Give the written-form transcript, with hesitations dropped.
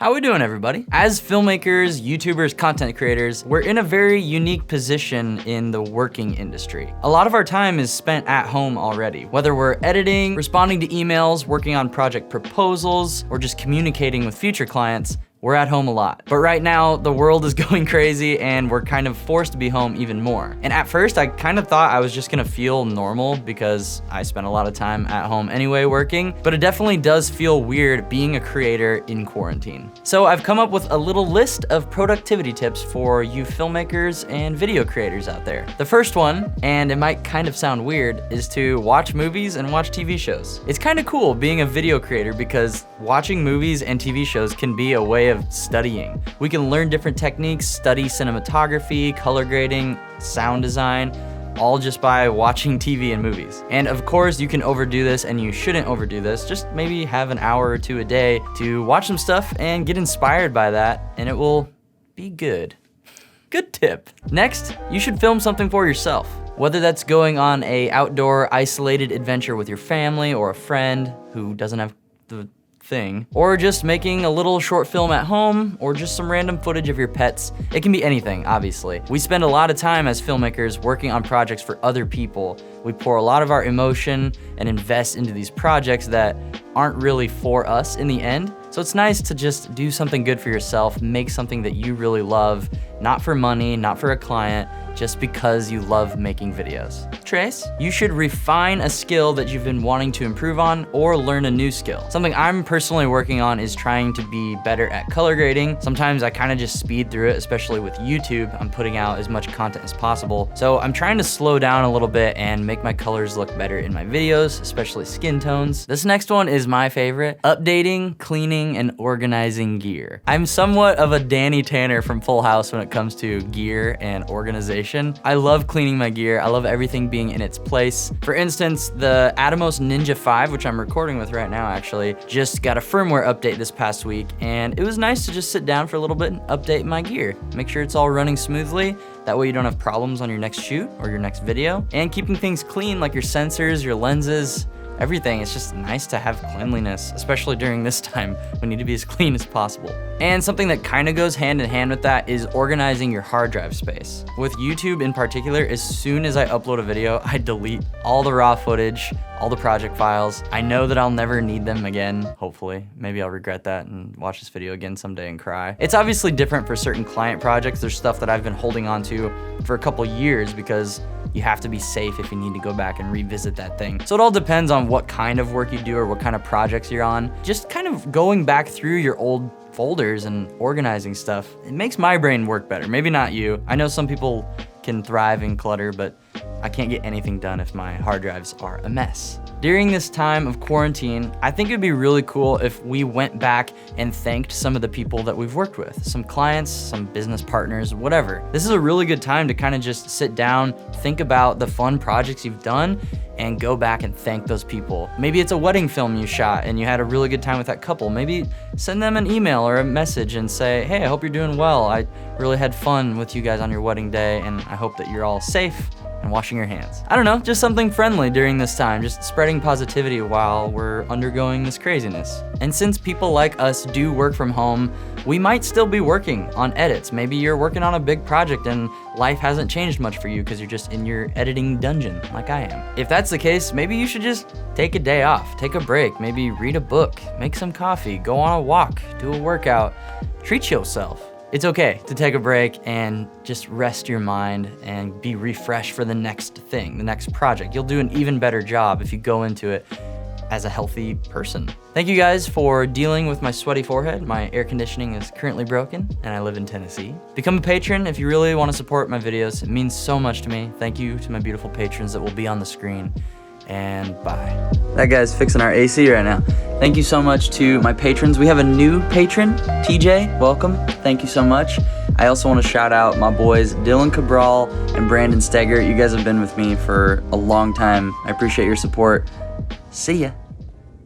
How we doing, everybody? As filmmakers, YouTubers, content creators, we're in a very unique position in the working industry. A lot of our time is spent at home already, whether we're editing, responding to emails, working on project proposals, or just communicating with future clients. We're at home a lot. But right now, the world is going crazy and we're kind of forced to be home even more. And at first, I kind of thought I was just gonna feel normal because I spent a lot of time at home anyway working, but it definitely does feel weird being a creator in quarantine. So I've come up with a little list of productivity tips for you filmmakers and video creators out there. The first one, and it might kind of sound weird, is to watch movies and watch TV shows. It's kind of cool being a video creator because watching movies and TV shows can be a way of studying. We can learn different techniques, study cinematography, color grading, sound design, all just by watching TV and movies. And of course, you can overdo this and you shouldn't overdo this. Just maybe have an hour or two a day to watch some stuff and get inspired by that, and it will be good. Good tip. Next, you should film something for yourself. Whether that's going on a outdoor isolated adventure with your family or a friend who doesn't have the thing, or just making a little short film at home, or just some random footage of your pets. It can be anything, obviously. We spend a lot of time as filmmakers working on projects for other people. We pour a lot of our emotion and invest into these projects that aren't really for us in the end. So it's nice to just do something good for yourself, make something that you really love, not for money, not for a client, just because you love making videos. Trace, you should refine a skill that you've been wanting to improve on or learn a new skill. Something I'm personally working on is trying to be better at color grading. Sometimes I kind of just speed through it, especially with YouTube. I'm putting out as much content as possible. So I'm trying to slow down a little bit and make my colors look better in my videos, especially skin tones. This next one is my favorite: updating, cleaning, and organizing gear. I'm somewhat of a Danny Tanner from Full House when it comes to gear and organization. I love cleaning my gear. I love everything being in its place. For instance, the Atomos Ninja 5, which I'm recording with right now actually, just got a firmware update this past week, and it was nice to just sit down for a little bit and update my gear. Make sure it's all running smoothly. That way you don't have problems on your next shoot or your next video. And keeping things clean, like your sensors, your lenses, everything. It's just nice to have cleanliness, especially during this time. We need to be as clean as possible. And something that kind of goes hand in hand with that is organizing your hard drive space. With YouTube in particular, as soon as I upload a video, I delete all the raw footage, all the project files. I know that I'll never need them again, hopefully. Maybe I'll regret that and watch this video again someday and cry. It's obviously different for certain client projects. There's stuff that I've been holding on to for a couple years because you have to be safe if you need to go back and revisit that thing. So it all depends on what kind of work you do or what kind of projects you're on. Just kind of going back through your old folders and organizing stuff, it makes my brain work better. Maybe not you. I know some people can thrive in clutter, but I can't get anything done if my hard drives are a mess. During this time of quarantine, I think it'd be really cool if we went back and thanked some of the people that we've worked with, some clients, some business partners, whatever. This is a really good time to kind of just sit down, think about the fun projects you've done, and go back and thank those people. Maybe it's a wedding film you shot and you had a really good time with that couple. Maybe send them an email or a message and say, hey, I hope you're doing well. I really had fun with you guys on your wedding day, and I hope that you're all safe and washing your hands. I don't know, just something friendly during this time, just spreading positivity while we're undergoing this craziness. And since people like us do work from home, we might still be working on edits. Maybe you're working on a big project and life hasn't changed much for you because you're just in your editing dungeon like I am. If that's the case, maybe you should just take a day off, take a break, maybe read a book, make some coffee, go on a walk, do a workout, treat yourself. It's okay to take a break and just rest your mind and be refreshed for the next thing, the next project. You'll do an even better job if you go into it as a healthy person. Thank you guys for dealing with my sweaty forehead. My air conditioning is currently broken and I live in Tennessee. Become a patron if you really want to support my videos. It means so much to me. Thank you to my beautiful patrons that will be on the screen. And bye. That guy's fixing our AC right now. Thank you so much to my patrons. We have a new patron, TJ, welcome. Thank you so much. I also want to shout out my boys, Dylan Cabral and Brandon Steger. You guys have been with me for a long time. I appreciate your support. See ya.